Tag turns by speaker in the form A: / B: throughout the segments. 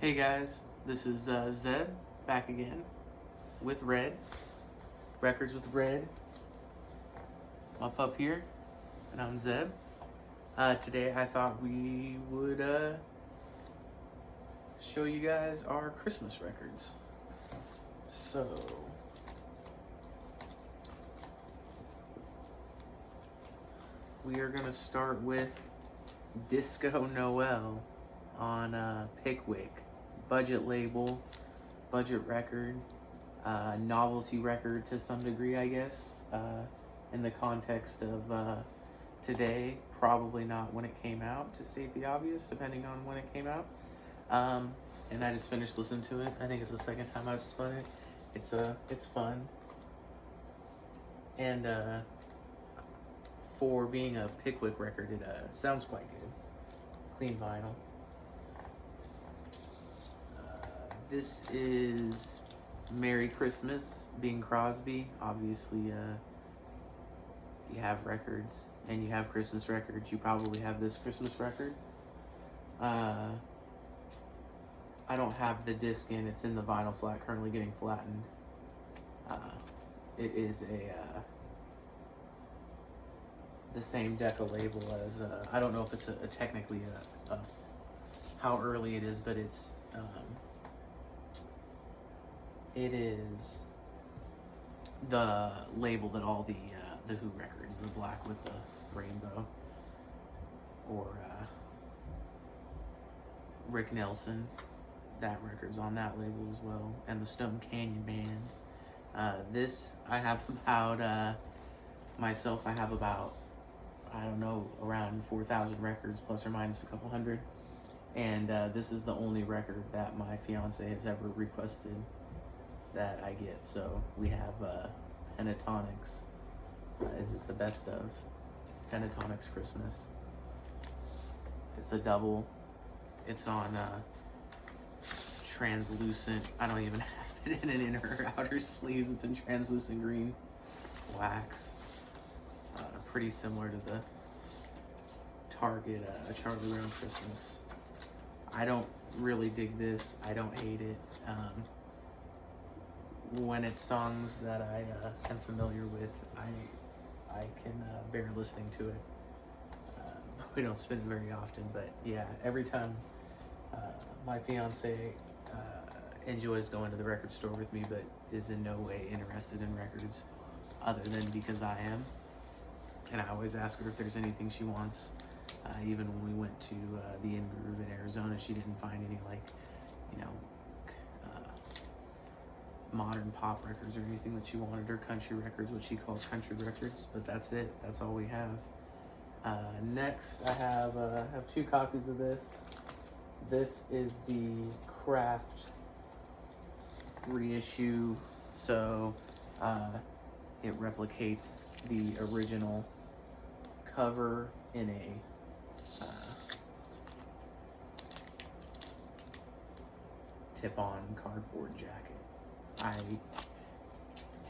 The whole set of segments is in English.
A: Hey guys, this is Zeb back again with Red, Records with Red, my pup here, and I'm Zeb. Today I thought we would show you guys our Christmas records. So, we are going to start with Disco Noel on Pickwick. Budget label, budget record, novelty record to some degree, I guess, in the context of today. Probably not when it came out, to state the obvious, depending on when it came out. And I just finished listening to it. I think it's the second time I've spun it. It's fun, and for being a Pickwick record, it sounds quite good. Clean vinyl. This is Merry Christmas, Bing Crosby. Obviously, you have records and you have Christmas records. You probably have this Christmas record. I don't have the disc in. It's in the vinyl flat, currently getting flattened. It is the same Decca label as, I don't know if it's technically how early it is, but it's, it is the label that all the Who records, the black with the rainbow, or Rick Nelson, that record's on that label as well, and the Stone Canyon Band. This I have about myself. I have about, I don't know, around 4,000 records, plus or minus a couple hundred, and this is the only record that my fiance has ever requested that I get. So we have Pentatonics. Is it the best of Pentatonics Christmas? It's a double. It's on translucent. I don't even have it in an inner or outer sleeves. It's in translucent green wax. Pretty similar to the Target Charlie Brown Christmas. I don't really dig this. I don't hate it. When it's songs that I am familiar with, I can bear listening to it. We don't spin it very often, but yeah, every time my fiance enjoys going to the record store with me, but is in no way interested in records other than because I am. And I always ask her if there's anything she wants. Even when we went to the In-Groove in Arizona, she didn't find any, like, modern pop records or anything that she wanted, or country records, what she calls country records, but that's it. That's all we have. Next, I have two copies of this. This is the Kraft reissue, so it replicates the original cover in a tip-on cardboard jacket. I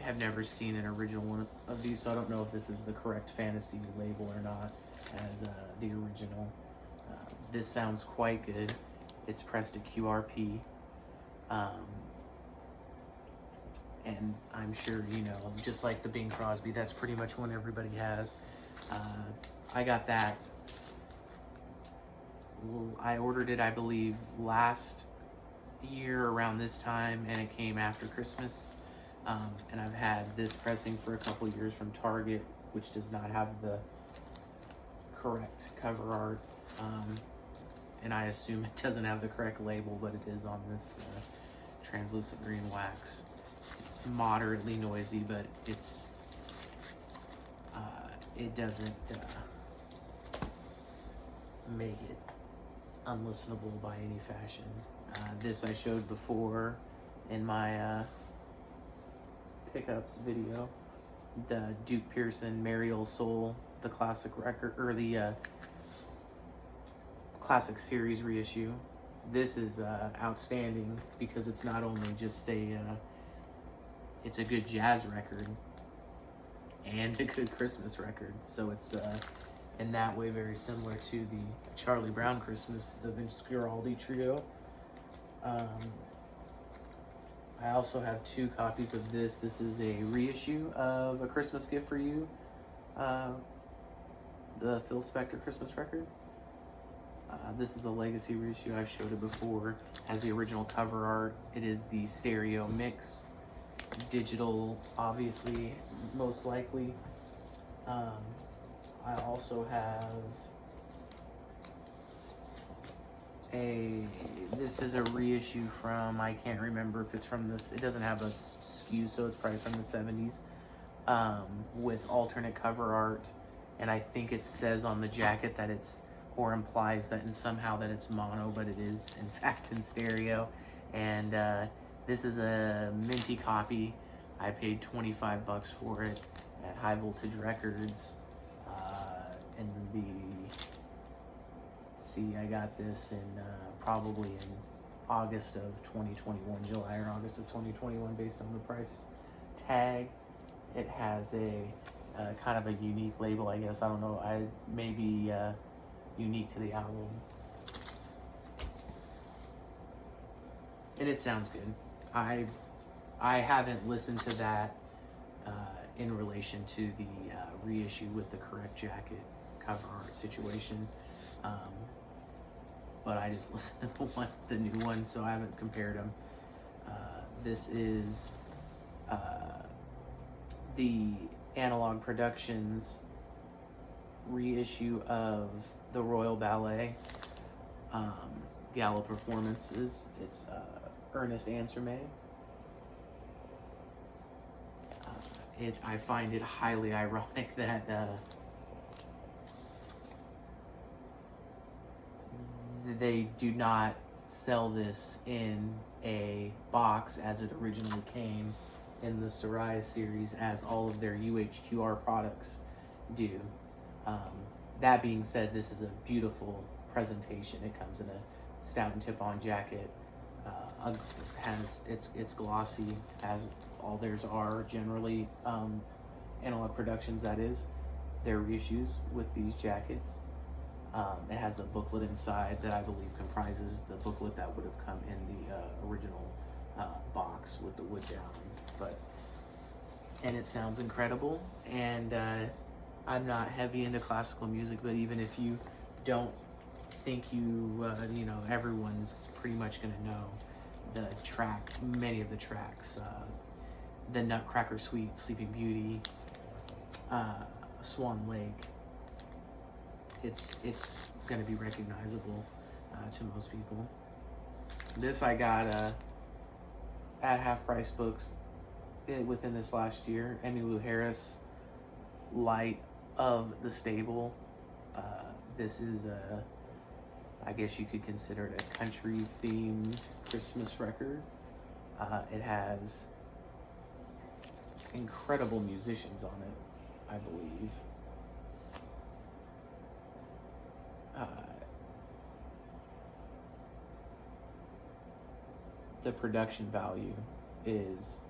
A: have never seen an original one of these, so I don't know if this is the correct fantasy label or not as the original. This sounds quite good. It's pressed to QRP. And I'm sure, just like the Bing Crosby, that's pretty much one everybody has. I got that. I ordered it, I believe, last year around this time, and it came after Christmas. And I've had this pressing for a couple years from Target, which does not have the correct cover art. And I assume it doesn't have the correct label, but it is on this translucent green wax. It's moderately noisy, but it's it doesn't make it unlistenable by any fashion. This I showed before in my pickups video, the Duke Pearson Merry Old Soul, the classic record, or the classic series reissue. This is outstanding because it's not only just it's a good jazz record and a good Christmas record. So it's in that way very similar to the Charlie Brown Christmas, the Vince Guaraldi trio. Um, I also have 2 copies of this. This is a reissue of A Christmas Gift for You, uh, the Phil Spector Christmas record. This is a legacy reissue. I've showed it before. Has the original cover art. It is the stereo mix, digital, obviously, most likely. I also have this is a reissue from, I can't remember if it's from this, it doesn't have a SKU, so it's probably from the 70s, with alternate cover art, and I think it says on the jacket that it's, or implies that in somehow that it's mono, but it is in fact in stereo. And this is a minty copy. I paid $25 for it at High Voltage Records. I got this in probably in August of 2021, July or August of 2021, based on the price tag. It has a kind of a unique label, I guess. I don't know. I may be unique to the album, and it sounds good. I haven't listened to that in relation to the reissue with the correct jacket cover art situation, but I just listened to the new one, so I haven't compared them. This is the Analog Productions reissue of the Royal Ballet gala performances. It's Ernest Ansermet. I find it highly ironic that they do not sell this in a box as it originally came in the Soraya series, as all of their UHQR products do. That being said, this is a beautiful presentation. It comes in a stout and tip-on jacket. It's glossy, as all theirs are generally. Analog Productions, that is, their reissues with these jackets. It has a booklet inside that I believe comprises the booklet that would have come in the original box with the wood down. And it sounds incredible. And I'm not heavy into classical music, but even if you don't think everyone's pretty much gonna know many of the tracks. The Nutcracker Suite, Sleeping Beauty, Swan Lake. It's going to be recognizable to most people. This I got at Half Price Books within this last year. Emmylou Harris, Light of the Stable. This is I guess you could consider it a country themed Christmas record. It has incredible musicians on it, I believe. The production value is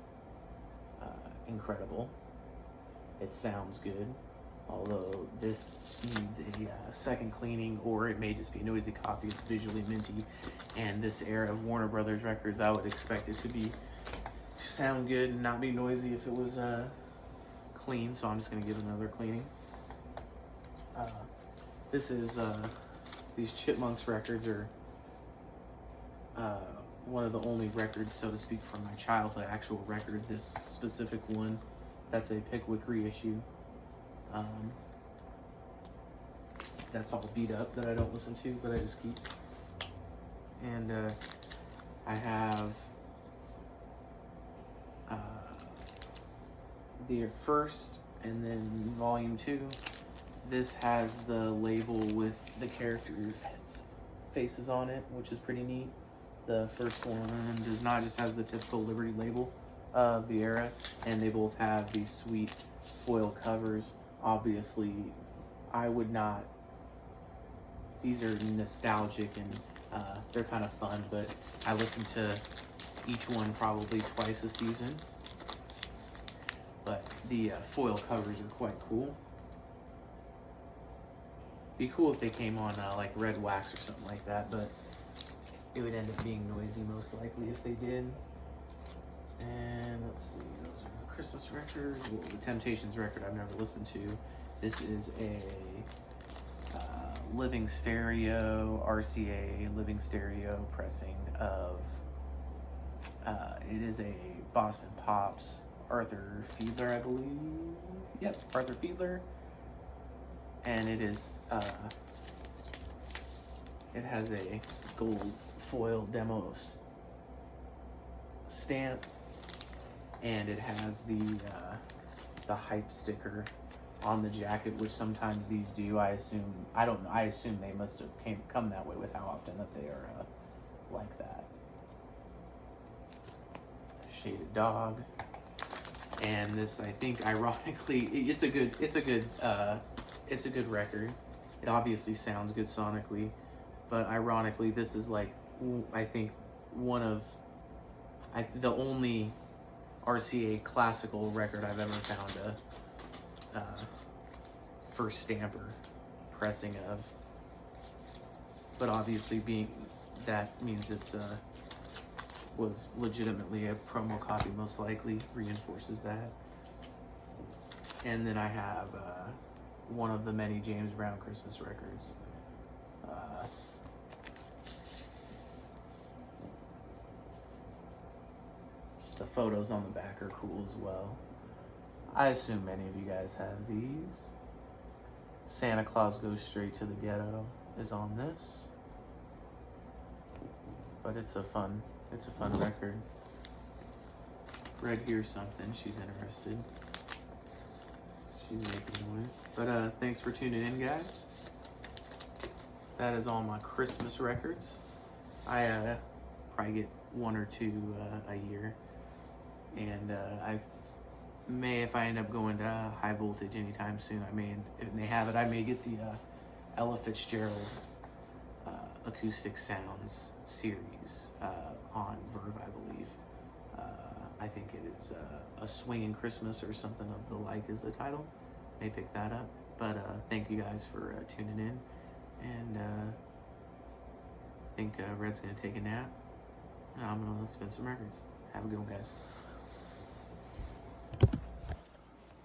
A: incredible. It sounds good, although this needs a second cleaning, or it may just be a noisy copy. It's visually minty, and this era of Warner Brothers records, I would expect it to sound good and not be noisy if it was clean, so I'm just going to give it another cleaning. This is these Chipmunks records are one of the only records, so to speak, from my childhood, actual record. This specific one, that's a Pickwick reissue. That's all beat up that I don't listen to, but I just keep. And I have the first and then volume 2. This has the label with the characters' faces on it, which is pretty neat. The first one does not, just has the typical Liberty label of the era, and they both have these sweet foil covers. Obviously, I would not, these are nostalgic and they're kind of fun, but I listen to each one probably twice a season. But the foil covers are quite cool. Be cool if they came on like red wax or something like that, but it would end up being noisy most likely if they did. And let's see, those are Christmas records. Well, the Temptations record I've never listened to. This is a living stereo, RCA living stereo pressing of, it is a Boston Pops, Arthur Fiedler, I believe. Yep, Arthur Fiedler. And it is, it has a gold foil demo stamp, and it has the hype sticker on the jacket, which sometimes these do. I assume they must have come that way with how often that they are like that. Shaded dog. And this, I think, ironically, it's a good record. It obviously sounds good sonically, but ironically, this is like, I think, the only RCA classical record I've ever found a first stamper pressing of. But obviously, that means it's was legitimately a promo copy, most likely reinforces that. And then I have one of the many James Brown Christmas records. The photos on the back are cool as well. I assume many of you guys have these. Santa Claus Goes Straight to the Ghetto is on this. But it's a fun record. Red hears something, she's interested. She's making noise. But thanks for tuning in, guys. That is all my Christmas records. I probably get one or two a year. And I may, if I end up going to High Voltage anytime soon, if they have it, I may get the Ella Fitzgerald Acoustic Sounds series on Verve, I believe. I think it is A Swinging Christmas or something of the like is the title. May pick that up. But thank you guys for tuning in. And I think Red's going to take a nap. And I'm going to spin some records. Have a good one, guys.